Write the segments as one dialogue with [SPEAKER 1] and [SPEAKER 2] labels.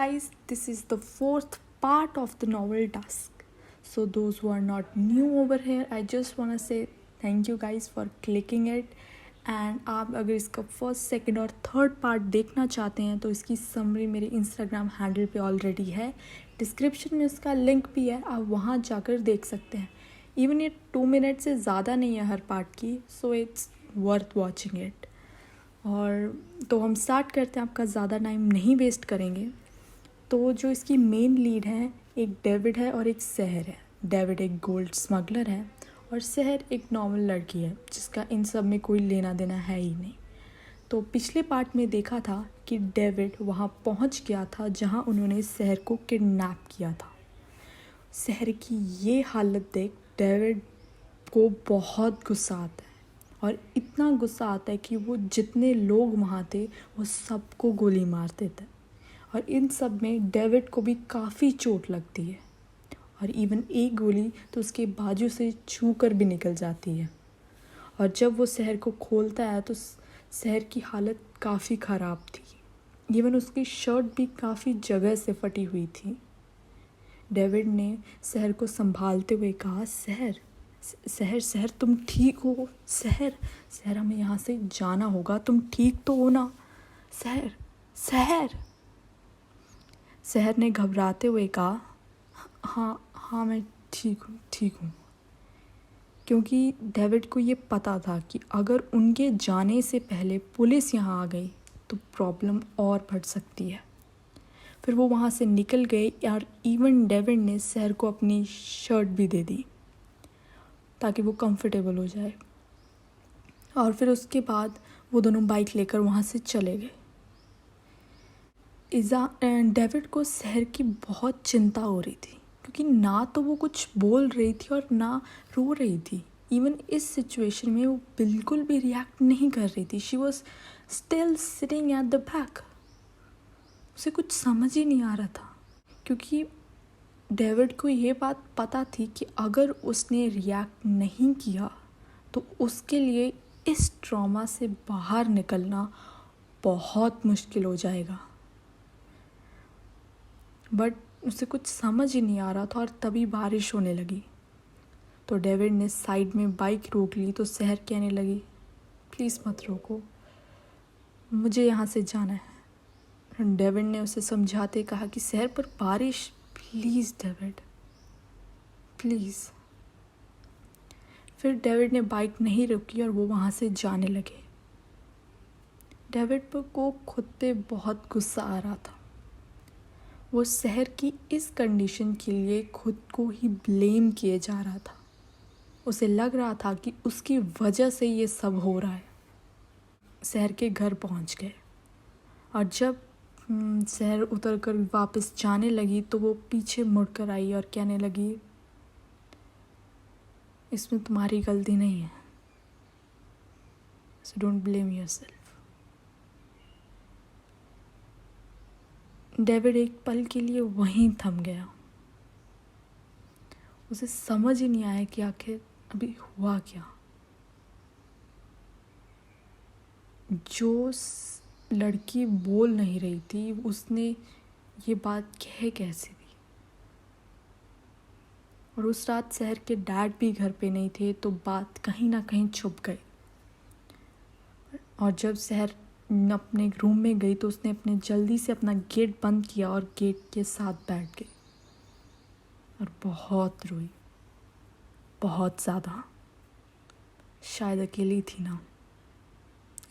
[SPEAKER 1] guys, this is the fourth part of the novel Dusk. So those who are not new over here, I just want to say thank you guys for clicking it. And आप अगर इसका first second और third part देखना चाहते हैं तो इसकी summary मेरे इंस्टाग्राम हैंडल पे ऑलरेडी है, डिस्क्रिप्शन में उसका लिंक भी है, आप वहाँ जाकर देख सकते हैं. इवन ये 2 मिनट से ज़्यादा नहीं है हर पार्ट की, so it's worth watching it. और तो हम स्टार्ट करते हैं, आपका ज़्यादा टाइम नहीं वेस्ट करेंगे. तो जो इसकी मेन लीड है, एक डेविड है और एक सहर है. डेविड एक गोल्ड स्मगलर है और सहर एक नॉर्मल लड़की है जिसका इन सब में कोई लेना देना है ही नहीं. तो पिछले पार्ट में देखा था कि डेविड वहाँ पहुँच गया था जहाँ उन्होंने सहर को किडनैप किया था. सहर की ये हालत देख डेविड को बहुत गुस्सा आता है और इतना गुस्सा आता है कि वो जितने लोग वहाँ थे वो सबको गोली मार देता है. और इन सब में डेविड को भी काफ़ी चोट लगती है और इवन एक गोली तो उसके बाजू से छू कर भी निकल जाती है. और जब वो सहर को खोलता है तो सहर की हालत काफ़ी ख़राब थी. इवन उसकी शर्ट भी काफ़ी जगह से फटी हुई थी. डेविड ने सहर को संभालते हुए कहा, सहर सहर सहर तुम ठीक हो? सहर सहर हमें यहाँ से जाना होगा, तुम ठीक तो हो ना? सहर सहर सहर ने घबराते हुए कहा, हाँ मैं ठीक हूँ. क्योंकि डेविड को ये पता था कि अगर उनके जाने से पहले पुलिस यहाँ आ गई तो प्रॉब्लम और बढ़ सकती है. फिर वो वहाँ से निकल गए और इवन डेविड ने सहर को अपनी शर्ट भी दे दी ताकि वो कंफर्टेबल हो जाए. और फिर उसके बाद वो दोनों बाइक लेकर वहाँ से चले गए. डेविड को सहर की बहुत चिंता हो रही थी क्योंकि ना तो वो कुछ बोल रही थी और ना रो रही थी. इवन इस सिचुएशन में वो बिल्कुल भी रिएक्ट नहीं कर रही थी. She was still sitting at the back. उसे कुछ समझ ही नहीं आ रहा था क्योंकि डेविड को ये बात पता थी कि अगर उसने रिएक्ट नहीं किया तो उसके लिए इस ट्रॉमा से बाहर निकलना बहुत मुश्किल हो जाएगा. बट उसे कुछ समझ ही नहीं आ रहा था और तभी बारिश होने लगी. तो डेविड ने साइड में बाइक रोक ली तो सहर कहने लगी, प्लीज़ मत रोको, मुझे यहाँ से जाना है. डेविड ने उसे समझाते कहा कि सहर पर बारिश, प्लीज़ डेविड प्लीज़. फिर डेविड ने बाइक नहीं रोकी और वो वहाँ से जाने लगे. डेविड को खुद पे बहुत गुस्सा आ रहा था. वो सहर की इस कंडीशन के लिए खुद को ही ब्लेम किए जा रहा था. उसे लग रहा था कि उसकी वजह से ये सब हो रहा है. सहर के घर पहुंच गए और जब सहर उतर कर वापस जाने लगी तो वो पीछे मुड़कर आई और कहने लगी, इसमें तुम्हारी गलती नहीं है, so don't blame yourself. David एक पल के लिए वहीं थम गया. उसे समझ ही नहीं आया कि आखिर अभी हुआ क्या. जो लड़की बोल नहीं रही थी उसने ये बात कह कैसे दी. और उस रात सहर के डैड भी घर पे नहीं थे तो बात कहीं ना कहीं छुप गई. और जब सहर अपने रूम में गई तो उसने जल्दी से अपना गेट बंद किया और गेट के साथ बैठ गई और बहुत रोई, बहुत ज़्यादा. शायद अकेली थी ना,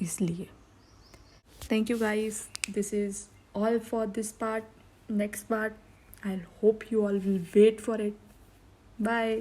[SPEAKER 1] इसलिए. Thank you guys, this is all for this part. Next part I hope you all will wait for it. Bye.